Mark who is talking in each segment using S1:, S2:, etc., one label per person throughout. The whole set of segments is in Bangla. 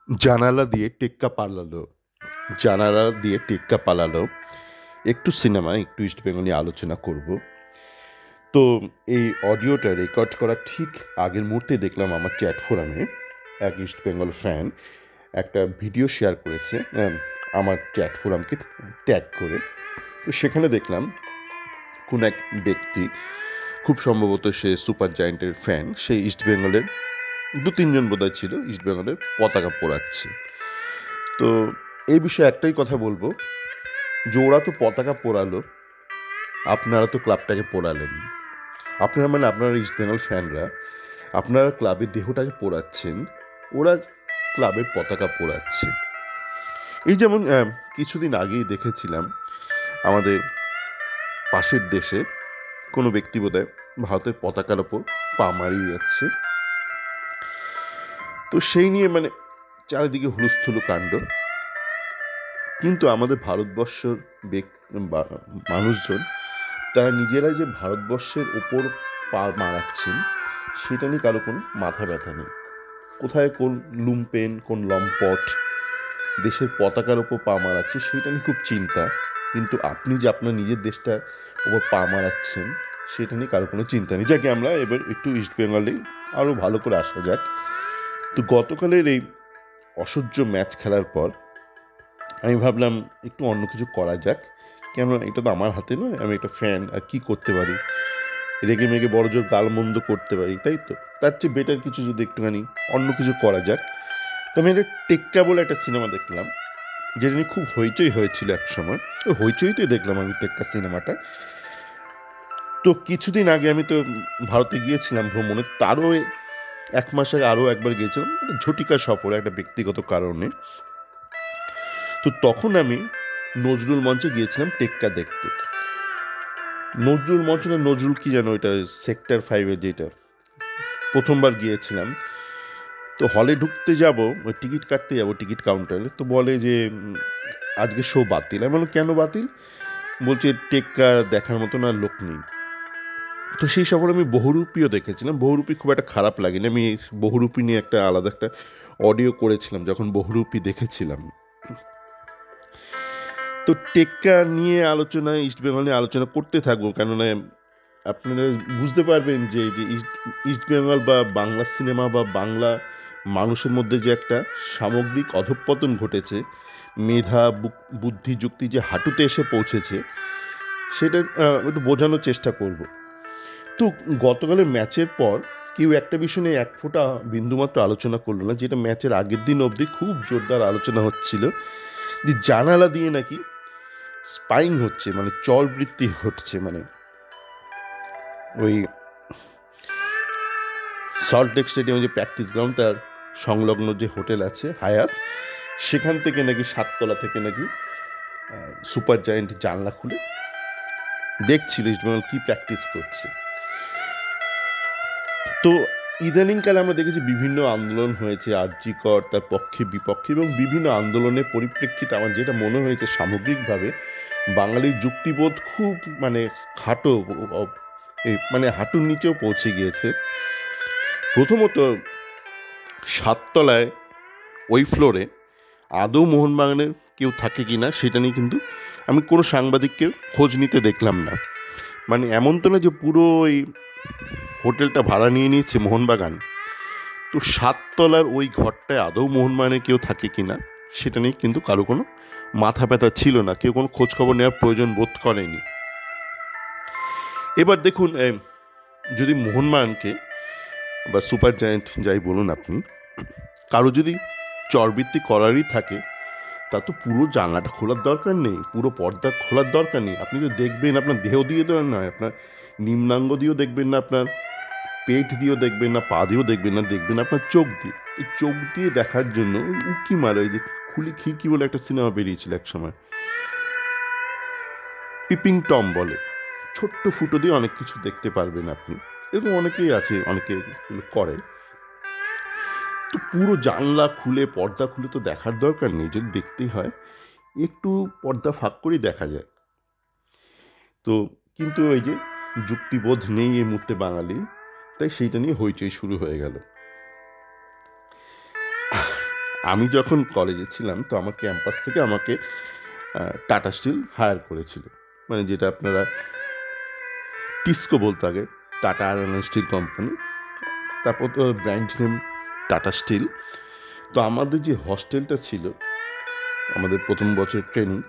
S1: জানালা দিয়ে টেক্কা পালালো জানালা দিয়ে টেক্কা পালালো একটু সিনেমা একটু ইস্ট বেঙ্গলি আলোচনা করব। তো এই অডিওটা রেকর্ড করার ঠিক আগের মুহূর্তে দেখলাম আমার চ্যাট ফোরামে এক ইস্ট বেঙ্গল ফ্যান একটা ভিডিও শেয়ার করেছে আমার চ্যাট ফোরামকে ট্যাগ করে। তো সেখানে দেখলাম কোন এক ব্যক্তি, খুব সম্ভবত সে সুপার জায়েন্টের ফ্যান, সে ইস্ট বেঙ্গলের 2-3 জন বোধহয় ছিল, ইস্ট বেঙ্গলের পতাকা পোড়াচ্ছে। তো এই বিষয়ে একটাই কথা বলবো যে ওরা তো পতাকা পোড়ালো, আপনারা তো ক্লাবটাকে পোড়ালেন। আপনারা ইস্ট বেঙ্গল ফ্যানরা আপনারা ক্লাবের দেহটাকে পোড়াচ্ছেন, ওরা ক্লাবের পতাকা পোড়াচ্ছে। এই যেমন কিছুদিন আগেই দেখেছিলাম আমাদের পাশের দেশে কোনো ব্যক্তি বোধহয় ভারতের পতাকার ওপর পা মারিয়ে যাচ্ছে। তো সেই নিয়ে চারিদিকে হুলস্থুলু কাণ্ড। কিন্তু আমাদের ভারতবর্ষের মানুষজন তারা নিজেরাই যে ভারতবর্ষের ওপর পা মারাচ্ছেন সেটা নিয়ে কারো কোনো মাথা ব্যথা নেই। কোথায় কোন লুম্পেন, কোন লম্পট দেশের পতাকার ওপর পা মারাচ্ছে সেটা নিয়ে খুব চিন্তা। কিন্তু আপনি যে আপনার নিজের দেশটার ওপর পা মারাচ্ছেন সেটা নিয়ে কারো কোনো চিন্তা নেই। যাকে আমরা এবার একটু ইস্ট বেঙ্গলে আরও ভালো করে আসা যাক। তো গতকালের এই অসহ্য ম্যাচ খেলার পর আমি ভাবলাম একটু অন্য কিছু করা যাক, কেন এটা তো আমার হাতে নয়, আমি একটা ফ্যান, আর কী করতে পারি, রেগে মেগে বড় জোর গালমন্দ করতে পারি, তাই তো? তার চেয়ে বেটার কিছু যদি একটুখানি অন্য কিছু করা যাক। তো আমি একটা টেক্কা বলে একটা সিনেমা দেখলাম, যেটা নিয়ে খুব হইচই হয়েছিল এক সময়। ওই হইচইতেই দেখলাম আমি টেক্কা সিনেমাটা। তো কিছুদিন আগে আমি তো ভারতে গিয়েছিলাম ভ্রমণে, তারও 1 মাস আগে আরও একবার গিয়েছিলাম ঝটিকা সফরে একটা ব্যক্তিগত কারণে। তো তখন আমি নজরুল মঞ্চে গিয়েছিলাম টেক্কা দেখতে। নজরুল মঞ্চ না নজরুল কি যেন, ওইটা সেক্টর 5-এ যেটা প্রথমবার গিয়েছিলাম। তো হলে ঢুকতে যাব, ওই টিকিট কাটতে যাব টিকিট কাউন্টারে, তো বলে যে আজকে শো বাতিল। আমি বললাম কেন বাতিল? বলছে টেক্কা দেখার মতো না লোক নেই। তো সেই সফরে আমি বহুরূপীও দেখেছিলাম। বহুরূপী খুব একটা খারাপ লাগেনি। আমি বহুরূপী নিয়ে একটা আলাদা একটা অডিও করেছিলাম যখন বহুরূপী দেখেছিলাম। তো টেক্কা নিয়ে আলোচনা, ইস্ট বেঙ্গল নিয়ে আলোচনা করতে থাকবো, কেননা আপনারা বুঝতে পারবেন যে ইস্ট বেঙ্গল বা বাংলা সিনেমা বা বাংলা মানুষের মধ্যে যে একটা সামগ্রিক অধঃপতন ঘটেছে, মেধা বুদ্ধি যুক্তি যে হাঁটুতে এসে পৌঁছেছে, সেটা একটু বোঝানোর চেষ্টা করব। তো গতকালের ম্যাচের পর কেউ একটা বিষয় নিয়ে এক ফোঁটা বিন্দুমাত্র আলোচনা করলো না, যেটা ম্যাচের আগের দিন অবধি খুব জোরদার আলোচনা হচ্ছিল, যে জানালা দিয়ে নাকি স্পাইং হচ্ছে, চরবৃত্তি ঘটছে। ওই সল্টলেক স্টেডিয়ামে যে প্র্যাকটিস গ্রাউন্ড, তার সংলগ্ন যে হোটেল আছে হায়াত, সেখান থেকে নাকি 7তলা থেকে নাকি সুপার জায়েন্ট জানলা খুলে দেখছিল ইস্টবেঙ্গল কী প্র্যাকটিস করছে। তো ইদানিংকালে আমরা দেখেছি বিভিন্ন আন্দোলন হয়েছে, আরজি কর, তার পক্ষে বিপক্ষে, এবং বিভিন্ন আন্দোলনের পরিপ্রেক্ষিতে আমার যেটা মনে হয়েছে সামগ্রিকভাবে বাঙালির যুক্তিবোধ খুব খাটো, হাঁটুর নিচেও পৌঁছে গিয়েছে। প্রথমত 7তলায় ওই ফ্লোরে আদৌ মোহনবাগানের কেউ থাকে কি না সেটা নিয়ে কিন্তু আমি কোনো সাংবাদিককে খোঁজ নিতে দেখলাম না। এমন তো না যে পুরো ওই হোটেলটা ভাড়া নিয়ে নিয়েছে মোহনবাগান। তো 7তলার ওই ঘরটায় আদৌ মোহনবাগানের কেউ থাকে কি না সেটা নিয়ে কিন্তু কারো কোনো মাথা ব্যথা ছিল না, কেউ কোনো খোঁজখবর নেওয়ার প্রয়োজন বোধ করেনি। এবার দেখুন, যদি মোহনবাগানকে বা সুপার জায়েন্ট যাই বলুন আপনি, কারো যদি চরবৃত্তি করারই থাকে, তা তো পুরো জানলাটা খোলার দরকার নেই, পুরো পর্দা খোলার দরকার নেই। আপনি তো দেখবেন আপনার দেহ দিয়ে তো নয়, আপনার নিম্নাঙ্গ দিয়েও দেখবেন না, আপনার পেট দিয়েও দেখবেন না, পা দিয়েও দেখবেন না, দেখবেন আপনার চোখ দিয়ে। চোখ দিয়ে দেখার জন্য উকি মারে, ওই যে খুলি খিড়কি বলে একটা সিনেমা বেরিয়েছিল এক সময়, পিপিং টম বলে, ছোট্ট ফুটো দিয়ে অনেক কিছু দেখতে পারবেন আপনি। এরকম অনেকেই আছে, অনেকে করে। তো পুরো জানলা খুলে পর্দা খুলে তো দেখার দরকার নেই, যদি দেখতেই হয় একটু পর্দা ফাঁক করেই দেখা যায়। তো কিন্তু ওই যে যুক্তিবোধ নেই এই মুহূর্তে বাঙালি, তাই সেইটা নিয়ে হইচই শুরু হয়ে গেল। আমি যখন কলেজে ছিলাম তো আমার ক্যাম্পাস থেকে আমাকে টাটা স্টিল হায়ার করেছিল, মানে যেটা আপনারা টিস্কো বলতো আগে, tata iron and steel company, তারপর তো ব্র্যান্ড নেম টাটা স্টিল। তো আমাদের যে হস্টেলটা ছিল, আমাদের প্রথম বছর ট্রেনিং,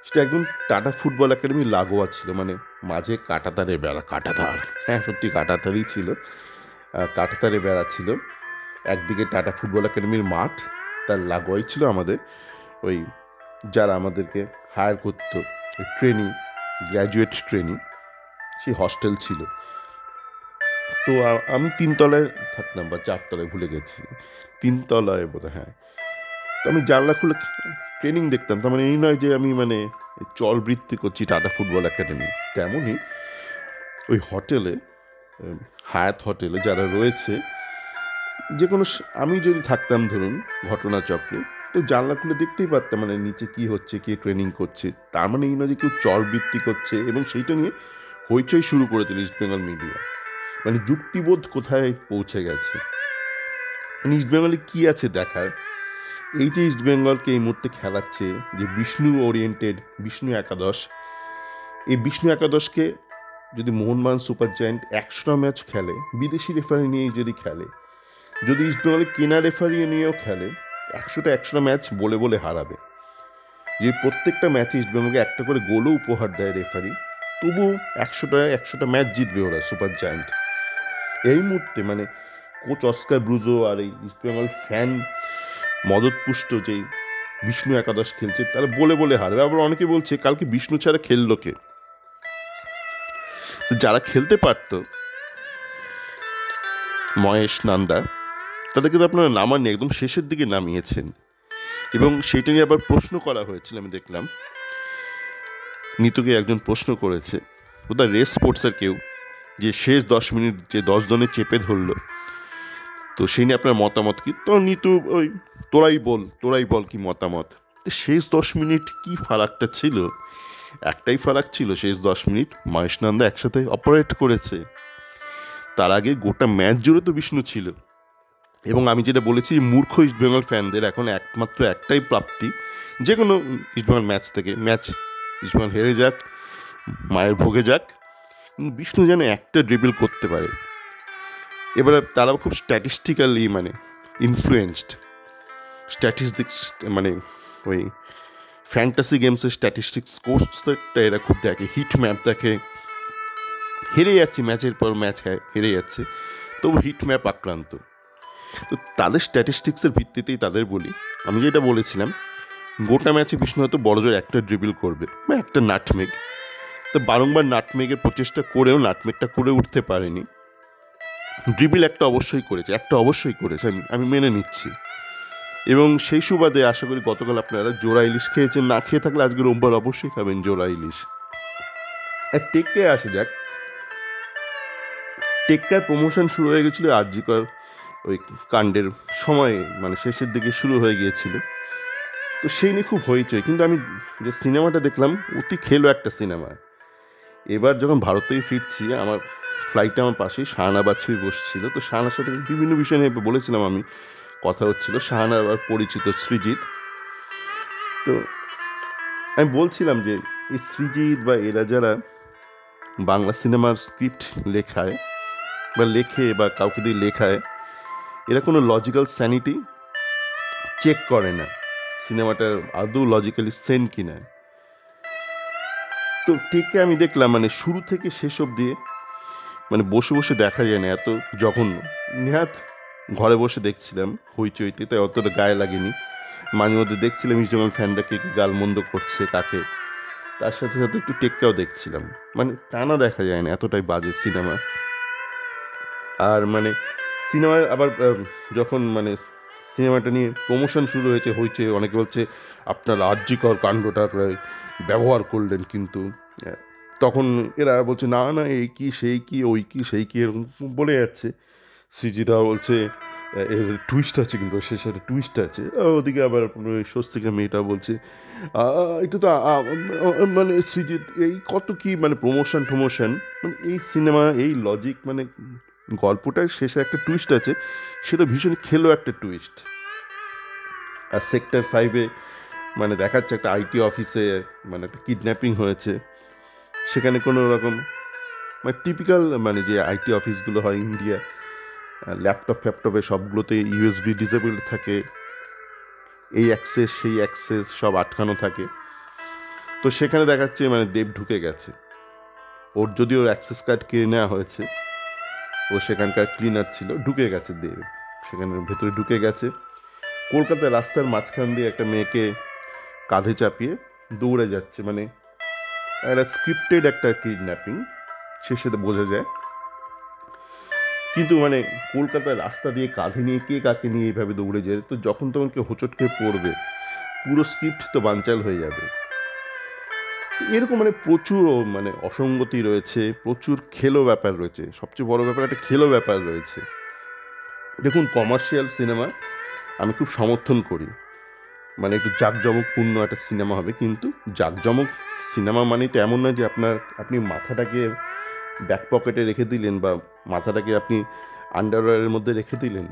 S1: সেটা একদম টাটা ফুটবল একাডেমি লাগোয়া ছিল, মানে মাঝে কাঁটাতারে বেড়া, কাঁটাতার, হ্যাঁ সত্যি কাঁটাতারই ছিল, কাঁটাতারে বেড়া ছিল, একদিকে টাটা ফুটবল একাডেমির মাঠ, তার লাগোয়াই ছিল আমাদের ওই যারা আমাদেরকে হায়ার করতো ট্রেনিং, গ্র্যাজুয়েট ট্রেনিং, সেই হস্টেল ছিল। তো আমি 3 তলায় থাকতাম বা 4 তলায়, ভুলে গেছি, 3 তলায় বোধ হয়, হ্যাঁ। তো আমি জানলা খুলে ট্রেনিং দেখতাম, তার মানে এই নয় যে আমি মানে চলবৃত্তি করছি টাটা ফুটবল একাডেমি, তেমনই ওই হোটেলে, হায়াত হোটেলে যারা রয়েছে, যে কোনো আমি যদি থাকতাম ধরুন ঘটনাচক্রে, তো জানলা খুলে দেখতেই পারতাম মানে নিচে কি হচ্ছে, কে ট্রেনিং করছে, তার মানে এই নয় যে কেউ চলবৃত্তি করছে, এবং সেইটা নিয়ে হইচই শুরু করে দিল ইস্ট বেঙ্গল মিডিয়া। মানে যুক্তিবোধ কোথায় পৌঁছে গেছে, মানে ইস্ট বেঙ্গলে কী আছে দেখার। এই যে ইস্ট বেঙ্গলকে এই মুহূর্তে খেলাচ্ছে যে বিষ্ণু ওরিয়েন্টেড বিষ্ণু একাদশ, এই বিষ্ণু একাদশকে যদি মোহনবাগান সুপার জায়ান্ট 100টা ম্যাচ খেলে, বিদেশি রেফারি নিয়েই যদি খেলে, যদি ইস্ট বেঙ্গলে কেনা রেফারি নিয়েও খেলে, 100টা ম্যাচ বলে বলে হারাবে। যে প্রত্যেকটা ম্যাচে ইস্ট বেঙ্গলকে একটা করে গোলও উপহার দেয় রেফারি, তবু 100টা ম্যাচ জিতবে ওরা সুপার জায়ান্ট। এই মুহূর্তে মানে কোচ অস্কার ব্রুজো আর এই ইস্ট বেঙ্গল ফ্যান মদতপুষ্ট যেই বিষ্ণু একাদশ খেলছে, তারা বলে বলে হারবে। আবার অনেকে বলছে কালকে বিষ্ণু ছাড়া খেললো কে? তো যারা খেলতে পারতো, মহেশ নান্দা, তাদেরকে তো আপনারা নামাননি, একদম শেষের দিকে নামিয়েছেন। এবং সেইটা নিয়ে আবার প্রশ্ন করা হয়েছিল, আমি দেখলাম নিতুকে একজন প্রশ্ন করেছে, ওটা রেস স্পোর্টসের কেউ, যে শেষ 10 মিনিট যে 10 জনে চেপে ধরলো, তো সেই নিয়ে আপনার মতামত কি? তো নিতু ওই তোরাই বল কি মতামত। তো শেষ 10 মিনিট কি ফারাকটা ছিল? একটাই ফারাক ছিল, শেষ 10 মিনিট মহেশ নন্দা একসাথে অপারেট করেছে, তার আগে গোটা ম্যাচ জুড়ে তো বিষ্ণু ছিল। এবং আমি যেটা বলেছি, মূর্খ ইস্টবেঙ্গল ফ্যানদের এখন একমাত্র একটাই প্রাপ্তি, যে কোনো ইস্টবেঙ্গল ম্যাচ থেকে, ম্যাচ ইস্টবেঙ্গল হেরে যাক, মায়ের ভোগে যাক, বিষ্ণু যেন একটা ড্রিবল করতে পারে। এবারে তারাও খুব স্ট্যাটিস্টিক্যালি মানে ইনফ্লুয়েন্সড, স্ট্যাটিস্টিক্স মানে ওই ফ্যান্টাসি গেমসের স্ট্যাটিস্টিক্স কোর্সটা এরা খুব দেখে, হিট ম্যাপ দেখে, হেরে যাচ্ছে ম্যাচের পর ম্যাচ, হেরে যাচ্ছে, তবু হিট ম্যাপ আক্রান্ত। তো তাদের স্ট্যাটিস্টিক্সের ভিত্তিতেই তাদের বলি, আমি যেটা বলেছিলাম, গোটা ম্যাচে বিষ্ণু হয়তো বড়জোর একটা ড্রিবল করবে বা একটা নাটমেগ, তো বারংবার নাটমেগের প্রচেষ্টা করেও নাটমেগটা করে উঠতে পারেনি। ড্রিবল একটা অবশ্যই করেছে, আমি মেনে নিচ্ছি। এবং সেই সুবাদে আশা করি গতকাল আপনারা জোড়া ইলিশ খেয়েছেন, না খেয়ে থাকলে আজকে রোববার অবশ্যই খাবেন জোড়া ইলিশ। আর টেক্কায় আসে যাক, টেক্কার প্রমোশন শুরু হয়ে গেছিলো আরজিকর ওই কাণ্ডের সময়ে, মানে শেষের দিকে শুরু হয়ে গিয়েছিল, তো সেই নিয়ে খুব হইচই। কিন্তু আমি যে সিনেমাটা দেখলাম, অতি খেলো একটা সিনেমা। এবার যখন ভারত থেকে ফিরছি, আমার ফ্লাইটে আমার পাশেই শাহানা বাছুরি বসছিল, তো শাহানার সাথে বিভিন্ন বিষয় নিয়ে বলেছিলাম, আমি কথা হচ্ছিল, শাহানার আবার পরিচিত সৃজিত, তো আমি বলছিলাম যে এই সৃজিত বা এরা যারা বাংলা সিনেমার স্ক্রিপ্ট লেখায় বা লেখে বা কাউকে দিয়ে লেখায়, এরা কোনো লজিক্যাল স্যানিটি চেক করে না, সিনেমাটার আদৌ লজিক্যালি সেন কিনা। তো টেকে আমি দেখলাম মানে শুরু থেকে শেষ অবধি মানে বসে বসে দেখা যায় না, এত জঘন্য। নেহাত ঘরে বসে দেখছিলাম হইচইতে, তাই অতটা গায়ে লাগেনি। মাঝে মধ্যে দেখছিলাম ইস্টবেঙ্গল ফ্যানরা কে গালমন্দ করছে কাকে, তার সাথে সাথে একটু টেক্কাও দেখছিলাম, মানে টানা দেখা যায় না, এতটাই বাজে সিনেমা। আর মানে সিনেমার আবার যখন মানে সিনেমাটা নিয়ে প্রমোশন শুরু হয়েছে, অনেকে বলছে আপনার আর্যিকর কাণ্ডটা ব্যবহার করলেন, কিন্তু তখন এরা বলছে না এই কি সেই কি, ওই কি সেই কি, এরকম বলে যাচ্ছে। সৃজিতা বলছে এর টুইস্ট আছে, কিন্তু শেষে একটা টুইস্ট আছে। ওদিকে আবার স্বস্তিকা মেয়েটা বলছে একটু তো মানে সৃজিত এই কত কি মানে প্রমোশন মানে এই সিনেমা এই লজিক, মানে গল্পটার শেষে একটা টুইস্ট আছে, সেটা ভীষণ খেলো একটা টুইস্ট। আর সেক্টর 5-এ মানে দেখাচ্ছে একটা আইটি অফিসে মানে একটা কিডন্যাপিং হয়েছে। সেখানে কোনো রকম মানে টিপিক্যাল মানে যে আইটি অফিসগুলো হয় ইন্ডিয়া, ল্যাপটপে সবগুলোতে ইউএসবি ডিসেবল থাকে, এই অ্যাক্সেস সেই অ্যাক্সেস সব আটকানো থাকে। তো সেখানে দেখাচ্ছে মানে দেব ঢুকে গেছে। ওর যদিও অ্যাক্সেস কার্ড কিনে নেওয়া হয়েছে, ও সেখানকার ক্লিনার ছিল, ঢুকে গেছে দেব, সেখানের ভেতরে ঢুকে গেছে। কলকাতার রাস্তার মাঝখান দিয়ে একটা মেয়েকে কাঁধে চাপিয়ে দৌড়ে যাচ্ছে, মানে একটা স্ক্রিপ্টেড একটা কিডন্যাপিং শেষে বোঝা যায়। কিন্তু মানে কলকাতার রাস্তা দিয়ে কাঁধে নিয়ে কে কাকে নিয়ে এইভাবে দৌড়ে যায়, তো যখন তখন কেউ হোঁচট খেয়ে পড়বে, পুরো স্ক্রিপ্ট তো বানচাল হয়ে যাবে। এরকম মানে প্রচুর মানে অসঙ্গতি রয়েছে, প্রচুর খেলো ব্যাপার রয়েছে। সবচেয়ে বড় ব্যাপার একটা খেলো ব্যাপার রয়েছে। দেখুন, কমার্শিয়াল সিনেমা আমি খুব সমর্থন করি, মানে একটু জাঁকজমকপূর্ণ একটা সিনেমা হবে, কিন্তু জাঁকজমক সিনেমা মানে তো এমন নয় যে আপনি মাথাটাকে ব্যাক পকেটে রেখে দিলেন বা মাথাটাকে আপনি আন্ডারওয়্যারের মধ্যে রেখে দিলেন।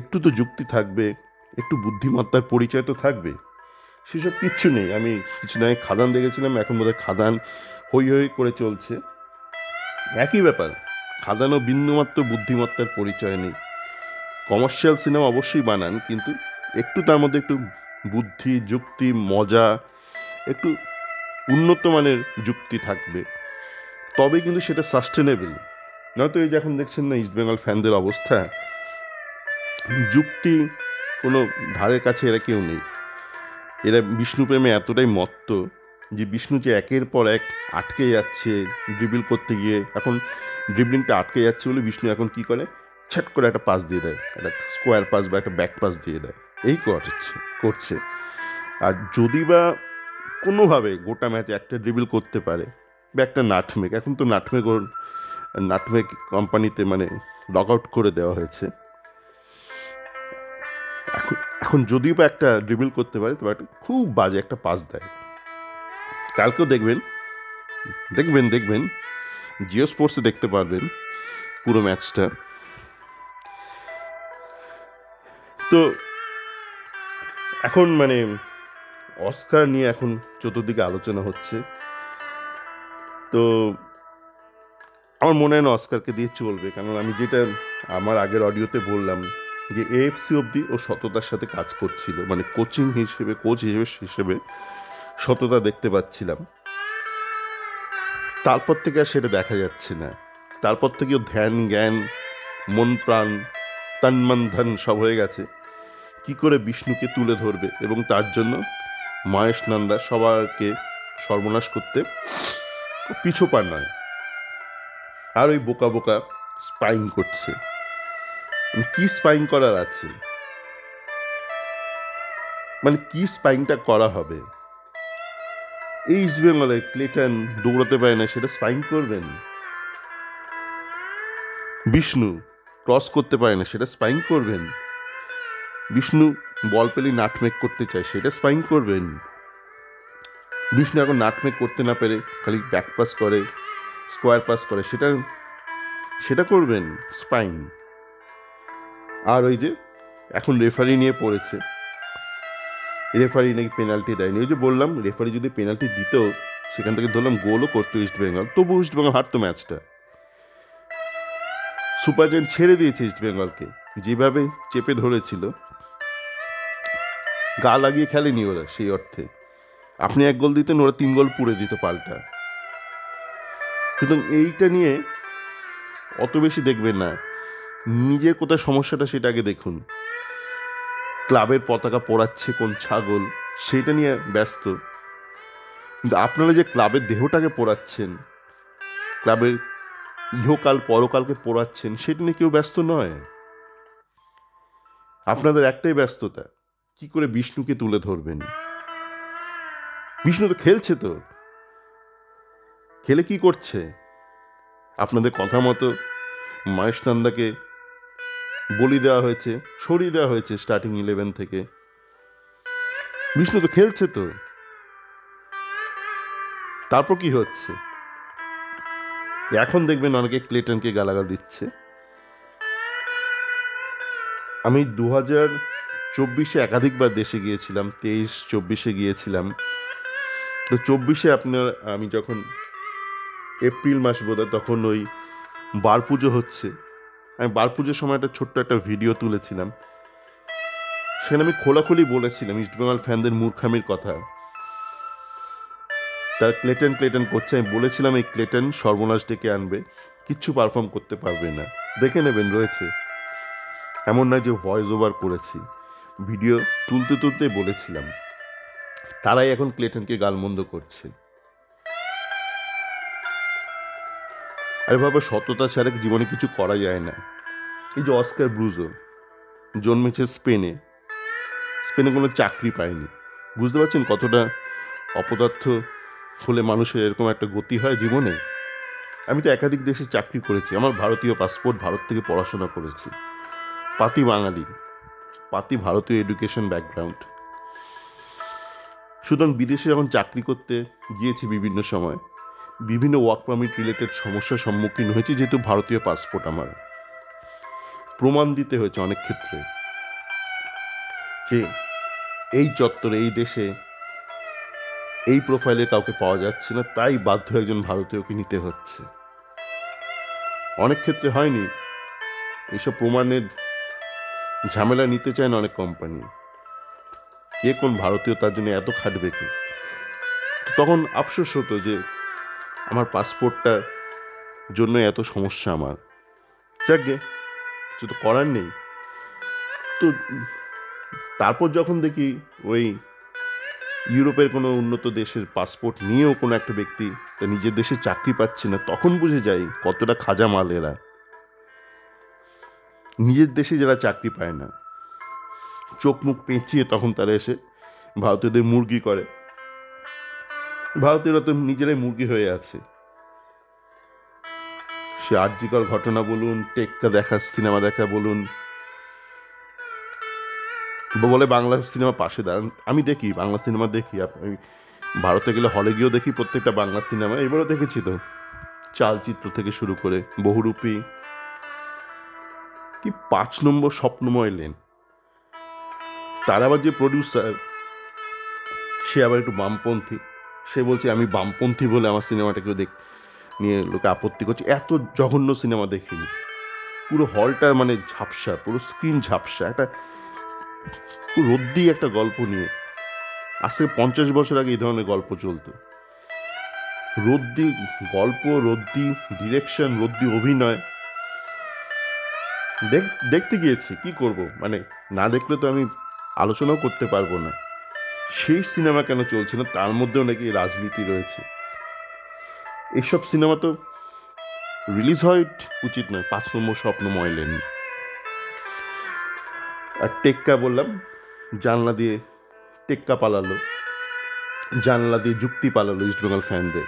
S1: একটু তো যুক্তি থাকবে, একটু বুদ্ধিমত্তার পরিচয় তো থাকবে। সেসব কিচ্ছু নেই। আমি কিছু নয় খাদান দেখেছিলাম, এখন বোধহয় খাদান হই হই করে চলছে। একই ব্যাপার, খাদানও বিন্দুমাত্র বুদ্ধিমত্তার পরিচয় নেই। কমার্শিয়াল সিনেমা অবশ্যই বানান, কিন্তু একটু তার মধ্যে একটু বুদ্ধি, যুক্তি, মজা, একটু উন্নত মানের যুক্তি থাকবে, তবে কিন্তু সেটা সাস্টেনেবল। নয়তো এই যে এখন দেখছেন না ইস্টবেঙ্গল ফ্যানদের অবস্থা, যুক্তি কোনো ধারের কাছে এরা কেউ নেই। এরা বিষ্ণুপ্রেমে এতটাই মত্ত যে বিষ্ণু যে একের পর এক আটকে যাচ্ছে ড্রিবল করতে গিয়ে, এখন ড্রিবলিংটা আটকে যাচ্ছে বলে বিষ্ণু এখন কি করে, ছ্যাট করে একটা পাস দিয়ে দেয়, একটা স্কোয়ার পাস বা একটা ব্যাক পাস দিয়ে দেয়, এই করছে। আর যদি বা কোনোভাবে গোটা ম্যাচে একটা ড্রিবল করতে পারে বা একটা নাটমেক, এখন তো নাটমেক কোম্পানিতে মানে লগ আউট করে দেওয়া হয়েছে, এখন যদিও বা একটা ড্রিবল করতে পারে, তবে একটা খুব বাজে একটা পাস দেয়। কালকেও দেখবেন জিও স্পোর্টসে দেখতে পারবেন পুরো ম্যাচটা। তো এখন মানে অস্কার নিয়ে এখন চতুর্দিকে আলোচনা হচ্ছে। তো আমার মনে হয় না অস্কারকে দিয়ে চলবে, কারণ আমি যেটা আমার আগের অডিওতে বললাম যে এএফসি অবধি ও সততার সাথে কাজ করছিল, মানে কোচ হিসেবে সততা দেখতে পাচ্ছিলাম। তারপর থেকে আর সেটা দেখা যাচ্ছে না। তারপর থেকেও ধ্যান জ্ঞান মন প্রাণ তন মন ধন সব হয়ে গেছে কি করে বিষ্ণুকে তুলে ধরবে, এবং তার জন্য মহেশ নন্দা সবারকে সর্বনাশ করতে পিছুপা নয়, আর ওই বোকা বোকা স্পাইং করছে। কি স্পাইং করার আছে, মানে কি স্পাইংটা করা হবে? এই ইস্ট বেঙ্গলে ক্লেটন দৌড়াতে পারে না, সেটা স্পাইং করবেন? বিষ্ণু ক্রস করতে পারে না, সেটা স্পাইং করবেন? বিষ্ণু বল পেলে নাটমেক করতে চায়, সেটা স্পাইং করবেন? বিষ্ণু এখন নাটমেক করতে না পেরে খালি ব্যাক পাস করে, স্কোয়ার পাস করে, সেটা করবেন স্পাইং? আর ওই যে এখন রেফারি নিয়ে পড়েছে, রেফারি নাকি পেনাল্টি দেয়নি। ওই যে বললাম, রেফারি যদি পেনাল্টি দিত, সেখান থেকে ধরলাম গোলও করতো ইস্ট বেঙ্গল, তবু ইস্ট বেঙ্গল হারতো ম্যাচটা। সুপার জায়ান্ট ছেড়ে দিয়েছে ইস্ট বেঙ্গলকে, যেভাবে চেপে ধরেছিল, গা লাগিয়ে খেলেনি ওরা। সেই অর্থে আপনি 1 গোল দিতেন, ওরা 3 গোল পুড়ে দিত পাল্টা। সুতরাং এইটা নিয়ে অত বেশি দেখবেন না, নিজের কোথায় সমস্যাটা সেটা আগে দেখুন। ক্লাবের পতাকা পোড়াচ্ছে কোন ছাগল, সেটা নিয়ে ব্যস্ত। কিন্তু আপনারা যে ক্লাবের দেহটাকে পোড়াচ্ছেন, ক্লাবের ইহকাল পরকালকে পোড়াচ্ছেন, সেটা নিয়ে কেউ ব্যস্ত নয়। আপনাদের একটাই ব্যস্ততা, কি করে বিষ্ণুকে তুলে ধরবেন। বিষ্ণু তো খেলছে, তো খেলে কি করছে? আপনাদের কথা মতো মহেশ নন্দাকে বলি দেওয়া হয়েছে, সরিয়ে দেওয়া হয়েছে স্টার্টিং 11 থেকে। বিষ্ণু তো খেলছে, তো তারপর কি হচ্ছে? এখন দেখবেন অনেকে ক্লেটনকে গালাগাল দিচ্ছে। আমি 24-এ একাধিকবার দেশে গিয়েছিলাম, 23-24-এ গিয়েছিলাম। তো 24-এ আমি যখন এপ্রিল মাস বোধহয়, তখন ওই বার পুজো হচ্ছে, আমি বার পুজোর সময় একটা ছোট্ট একটা ভিডিও তুলেছিলাম। সেখানে আমি খোলাখুলি বলেছিলাম ইস্টবেঙ্গল ফ্যানদের মূর্খামির কথা। তারা ক্লেটন করছে, আমি বলেছিলাম এই ক্লেটন সর্বনাশ ডেকে আনবে, কিচ্ছু পারফর্ম করতে পারবে না, দেখে নেবেন রয়েছে। এমন নয় যে ভয়েস ওভার করেছি, ভিডিও তুলতে বলেছিলাম। তারাই এখন ক্লেটনকে গালমন্দ করছে। আরে বাবা, সততা ছাড়া জীবনে কিছু করা যায় না। এই যে অস্কার ব্রুজো জন্মেছে স্পেনে কোনো চাকরি পায়নি। বুঝতে পারছেন কতটা অপদার্থ হলে মানুষের এরকম একটা গতি হয় জীবনে। আমি তো একাধিক দেশে চাকরি করেছি, আমার ভারতীয় পাসপোর্ট, ভারত থেকে পড়াশোনা করেছি, পাতি বাঙালি, পাতি ভারতীয় এডুকেশন ব্যাকগ্রাউন্ড। সুতরাং বিদেশে যখন চাকরি করতে গিয়েছি বিভিন্ন সময় বিভিন্ন ওয়ার্ক পারমিট রিলেটেড সমস্যার সম্মুখীন হয়েছি, যেহেতু ভারতীয় পাসপোর্ট আমার। প্রমাণ দিতে হয়েছে অনেক ক্ষেত্রে যে এই চত্বরে, এই দেশে, এই প্রোফাইলে কাউকে পাওয়া যাচ্ছে না, তাই বাধ্য একজন ভারতীয়কে নিতে হচ্ছে। অনেক ক্ষেত্রে হয়নি, এইসব প্রমাণের ঝামেলা নিতে চায় না অনেক কোম্পানি। কে কোন ভারতীয় তার জন্য এত খাটবে কি? তখন আফসোস হতো যে আমার পাসপোর্টটার জন্য এত সমস্যা আমার। যাকে কিছু তো করার নেই। তো তারপর যখন দেখি ওই ইউরোপের কোনো উন্নত দেশের পাসপোর্ট নিয়েও কোনো একটা ব্যক্তি তা নিজের দেশে চাকরি পাচ্ছে না, তখন বুঝে যাই কতটা খাজা মাল এরা। নিজের দেশে যারা চাকরি পায় না, চোখ মুখ পেঁচিয়ে তখন তারা এসে ভারতীয়দের মুরগি করে। ভারতীয়রা তো নিজেরাই মুরগি হয়ে আছে। সে আর্যিকর ঘটনা বলুন, টেক্কা দেখা, সিনেমা দেখা বলুন, বলে বাংলা সিনেমা পাশে দাঁড়ান। আমি দেখি, বাংলা সিনেমা দেখি। আমি ভারতে গেলে হলে গিয়েও দেখি প্রত্যেকটা বাংলা সিনেমা। এবারও দেখেছি তো, চালচিত্র থেকে শুরু করে বহুরূপী, কি 5 নম্বর স্বপ্নময় লেন। তার আবার যে প্রডিউসার, সে আবার একটু বামপন্থী। সে বলছে আমি বামপন্থী বলে আমার সিনেমাটাকেও নিয়ে লোকে আপত্তি করছে। এত জঘন্য সিনেমা দেখিনি। পুরো হলটা মানে ঝাপসা, পুরো স্ক্রিন ঝাপসা, একটা রদ্দি একটা গল্প নিয়ে। আজ থেকে 50 বছর আগে এই ধরনের গল্প চলতো। রদ্দি গল্প, রদ্দি ডিরেকশন, রদ্দি অভিনয়। দেখতে গিয়েছি, কি করব, মানে না দেখলে তো আমি আলোচনাও করতে পারবো না। সেই সিনেমা কেন চলছে না, তার মধ্যেও নাকি রাজনীতি রয়েছে। এইসব সিনেমা তো রিলিজ হয় উচিত নয়। 5 নম্বর স্বপ্নময় লেন। আর টেক্কা বললাম, জানলা দিয়ে টেক্কা পালালো, জানলা দিয়ে যুক্তি পালালো ইস্টবেঙ্গল ফ্যানদের।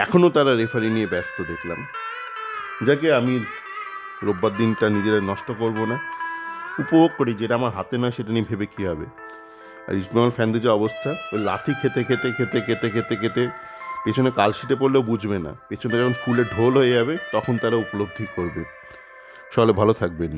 S1: এখনও তারা রেফারি নিয়ে ব্যস্ত দেখলাম। যাকে আমি রোববার দিনটা নিজেরা নষ্ট করব না, উপভোগ করি। যেটা আমার হাতে নয় সেটা নিয়ে ভেবে কী হবে। আর ইস্টবেঙ্গল ফ্যানদের যে অবস্থা, ওই লাথি খেতে খেতে খেতে খেতে খেতে খেতে পেছনে কালশিটে পড়লেও বুঝবে না, পেছনে যখন ফুলে ঢোল হয়ে যাবে তখন তারা উপলব্ধি করবে। সকলে ভালো থাকবেন।